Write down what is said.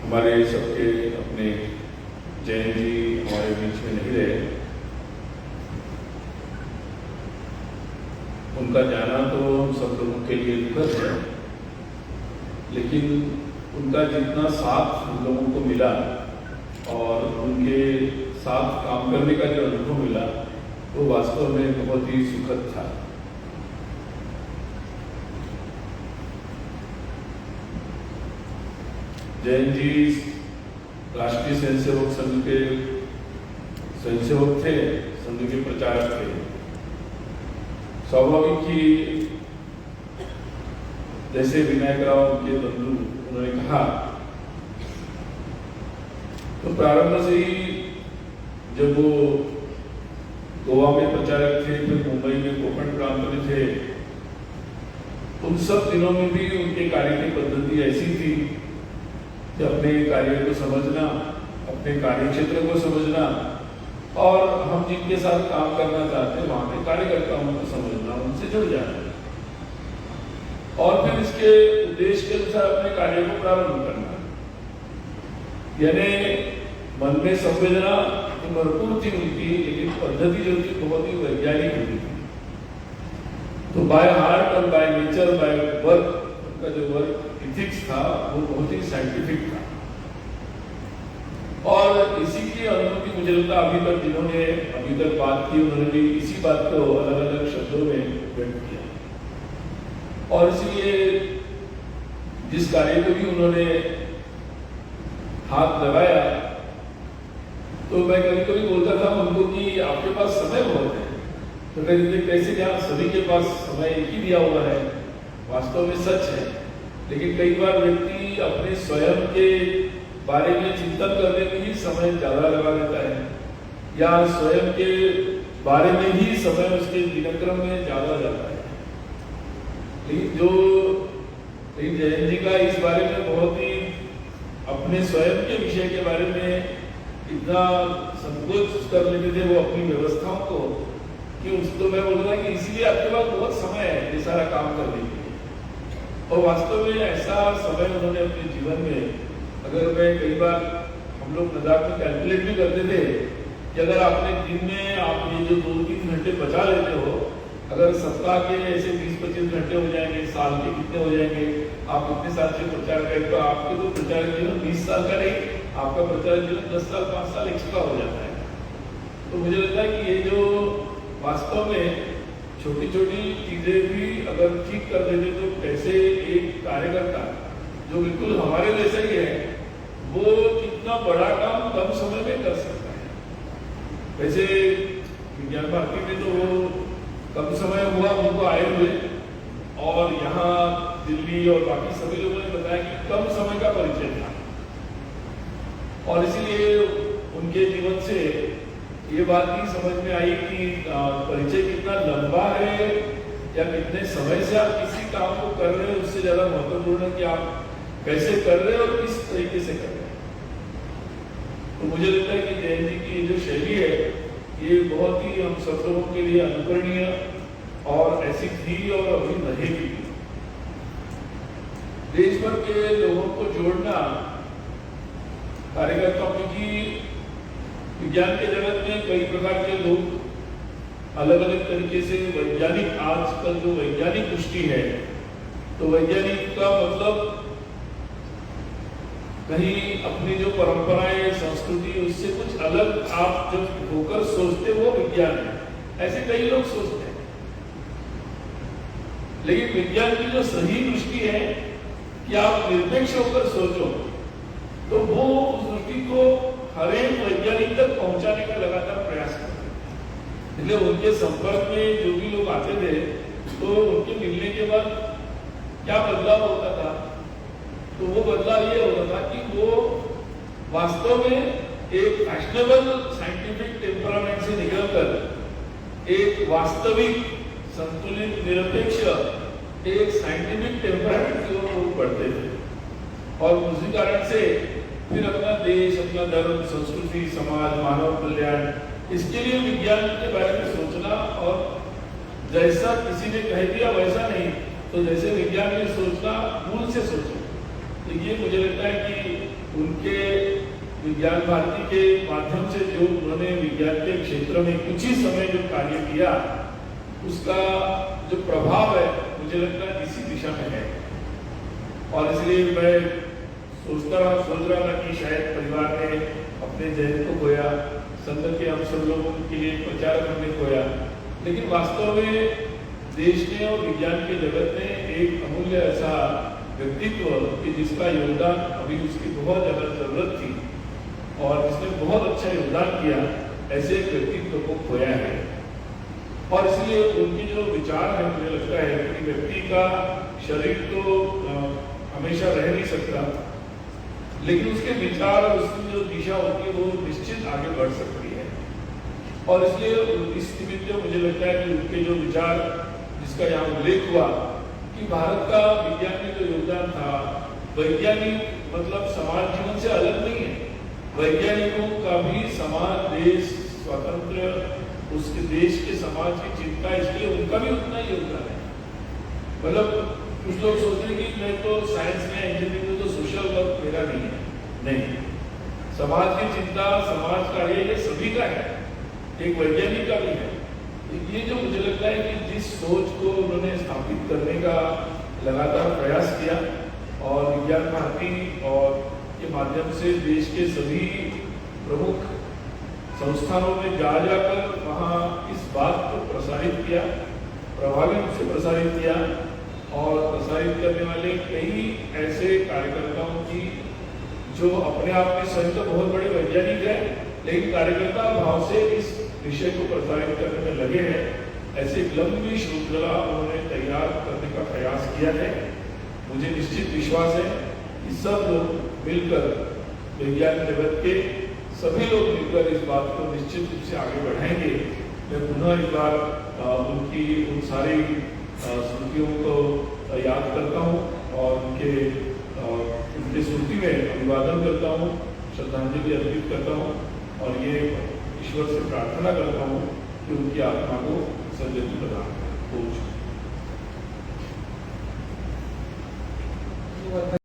हमारे सबके अपने जैन जी हमारे बीच में नहीं रहे। उनका जाना तो सब लोगों के लिए दुखद है, लेकिन उनका जितना साथ हम लोगों को मिला और उनके साथ काम करने का जो अनुभव मिला वो वास्तव में बहुत ही सुखद था। जैन जी राष्ट्रीय स्वयंसेवक संघ के स्वयंसेवक थे, संघ के प्रचारक थे। स्वाभाविक ही जैसे विनायक राव के बंधु उन्होंने कहा, तो प्रारंभ से ही जब वो गोवा में प्रचारक थे, फिर मुंबई में कोकण प्रांत में थे, उन सब दिनों में भी उनके कार्य की पद्धति ऐसी थी कि अपने कार्य को समझना, अपने कार्य क्षेत्र को समझना और हम जिनके साथ काम करना चाहते हैं वहां के कार्यकर्ताओं को समझना, उनसे जुड़ जाना और फिर इसके उद्देश्य के अनुसार अपने कार्य को प्रारंभ करना। यानी मन में संवेदना तो भरपूर थी उनकी, लेकिन पद्धति जो थी बहुत ही वैज्ञानिक होती थी। तो बाय हार्ट और बाय नेचर, बाय वर्क, उनका जो वर्क इथिक्स था वो बहुत ही साइंटिफिक था। और इसी की अनुभूति मुझे लगता अभी तक जिन्होंने अभी तक बात की उन्होंने भी इसी बात को अलग अलग शब्दों में व्यक्त किया। और इसलिए जिस कार्य को भी उन्होंने हाथ लगाया तो मैं कभी कभी बोलता था उनको कि आपके पास समय बहुत है। तो कहते कैसे, क्या सभी के पास समय एक ही दिया हुआ है? वास्तव में सच है, लेकिन कई बार व्यक्ति अपने स्वयं के बारे में चिंतन करने में ही समय ज्यादा लगा देता है, या स्वयं के बारे में ही समय उसके दिनक्रम में ज्यादा जाता है। लेकिन जैन जी का इस बारे में बहुत ही अपने स्वयं के विषय के बारे में इतना संकोच कर लेते थे वो अपनी व्यवस्थाओं को, कि उसको मैं बोलूँगा कि इसीलिए आपके पास बहुत समय है ये सारा काम करने के लिए। और वास्तव में ऐसा समय उन्होंने अपने जीवन में, अगर मैं कई बार हम लोग मजाक में कैलकुलेट भी करते थे कि अगर आपने दिन में आप ये जो 2-3 घंटे बचा लेते हो, अगर सप्ताह के ऐसे 20-25 घंटे हो जाएंगे, साल के कितने हो जाएंगे, आप इतने साल से प्रचार करें तो आपके तो प्रचार जीवन 20 साल का नहीं, आपका प्रचार जीवन 10 साल 5 साल एक्स्ट्रा हो जाता है। तो मुझे लगता है कि ये जो वास्तव में छोटी छोटी चीजें भी अगर ठीक कर देते तो कैसे एक कार्यकर्ता जो बिल्कुल हमारे जैसा ही है वो कितना बड़ा काम कम समय में कर सकता है। वैसे विज्ञान भारती में तो वो कम समय हुआ उनको आए हुए, और यहाँ दिल्ली और बाकी सभी लोगों ने बताया कि कम समय का परिचय था, और इसीलिए उनके जीवन से ये बात नहीं समझ में आई कि परिचय कितना लंबा है या कितने समय से आप किसी काम को कर रहे हो, उससे ज्यादा महत्वपूर्ण है कि आप कैसे कर रहे हो और किस तरीके से कर रहे हो। तो मुझे लगता है कि जैन जी की जो शैली है ये बहुत ही हम सब लोगों के लिए अनुकरणीय और ऐसी थी और अभी रहेगी। देश भर के लोगों को जोड़ना कार्यकर्ताओं की, विज्ञान के जगत में कई प्रकार के लोग अलग अलग तरीके से वैज्ञानिक, आजकल जो वैज्ञानिक दृष्टि है तो वैज्ञानिक का मतलब कहीं अपनी जो परंपराएं संस्कृति उससे कुछ अलग आप जब होकर सोचते वो विज्ञान है, ऐसे कई लोग सोचते हैं। लेकिन विज्ञान की जो सही दृष्टि है कि आप निरपेक्ष होकर सोचो, तो वो उस दृष्टि को हर एक वैज्ञानिक तक पहुंचाने का लगातार प्रयास करते हैं। इसलिए उनके संपर्क में जो भी लोग आते थे तो उनके मिलने के बाद क्या बदलाव होता था, तो वो बदलाव ये होता था कि वो वास्तव में एक फैशनेबल साइंटिफिक टेम्परामेंट से निकलकर एक वास्तविक संतुलित निरपेक्ष एक साइंटिफिक टेम्परामेंट की ओर वो बढ़ते थे। और उसी कारण से फिर अपना देश, अपना धर्म, संस्कृति, समाज, मानव कल्याण, इसके लिए विज्ञान के बारे में सोचना, और जैसा किसी ने कह दिया वैसा नहीं, तो जैसे विज्ञान में सोचना, मूल से सोचना। तो ये मुझे लगता है कि उनके विज्ञान भारती के माध्यम से जो उन्होंने विज्ञान के क्षेत्र में कुछ ही समय जो कार्य किया, उसका जो प्रभाव है मुझे लगता है इसी दिशा में है। और इसलिए मैं सोच रहा था कि शायद परिवार ने अपने जहन को खोया, संघ के हम सब लोगों के लिए प्रचारक हमने खोया, लेकिन वास्तव में देश ने और विज्ञान के जगत ने एक अमूल्य ऐसा व्यक्तित्व कि जिसका योगदान अभी उसकी बहुत ज़्यादा जरूरत थी और जिसने बहुत अच्छा योगदान किया, ऐसे एक व्यक्तित्व को खोया है। और इसलिए उनके जो विचार है, मुझे लगता है कि व्यक्ति का शरीर तो हमेशा रह नहीं सकता, लेकिन उसके विचार और उसकी जो दिशा होती है वो निश्चित आगे बढ़ सकती है। और इसलिए इस निमित्त मुझे लगता है कि उनके जो विचार, जिसका यहाँ उल्लेख हुआ कि भारत का विज्ञान में जो योगदान था, वैज्ञानिक मतलब समाज जीवन से अलग नहीं है। वैज्ञानिकों का भी समाज, देश, स्वतंत्र, उसके देश के समाज की चिंता, इसलिए उनका भी उतना ही योगदान है। मतलब कुछ लोग सोचते हैं कि मैं तो साइंस में, इंजीनियरिंग में, तो सोशल वर्क मेरा नहीं है। नहीं, समाज की चिंता, समाज कार्य ये सभी का है, एक वैज्ञानिक का भी है। ये जो मुझे लगता है कि जिस सोच को उन्होंने स्थापित करने का लगातार प्रयास किया और विज्ञान भारती और के माध्यम से देश के सभी प्रमुख संस्थानों में जाकर वहाँ इस बात को प्रसारित किया, प्रभावी रूप से प्रसारित किया और प्रसारित करने वाले कई ऐसे कार्यकर्ताओं की जो अपने आप में स्वयं तो बहुत बड़े वैज्ञानिक हैं, लेकिन कार्यकर्ता भाव से इस विषय को प्रसारित करने में लगे हैं, ऐसे लंबी श्रृंखला उन्होंने तैयार करने का प्रयास किया है। मुझे निश्चित विश्वास है कि सब लोग मिलकर, विज्ञान जगत के सभी लोग मिलकर इस बात को निश्चित रूप से आगे बढ़ाएंगे। मैं पुनः एक बार उनकी उन सारी स्मृतियों को याद करता हूँ और उनके स्मृति में अभिवादन करता हूँ, श्रद्धांजलि अर्पित करता हूँ और ये ईश्वर से प्रार्थना करता हूँ कि उनकी आत्मा को सद्गति प्रदान करें।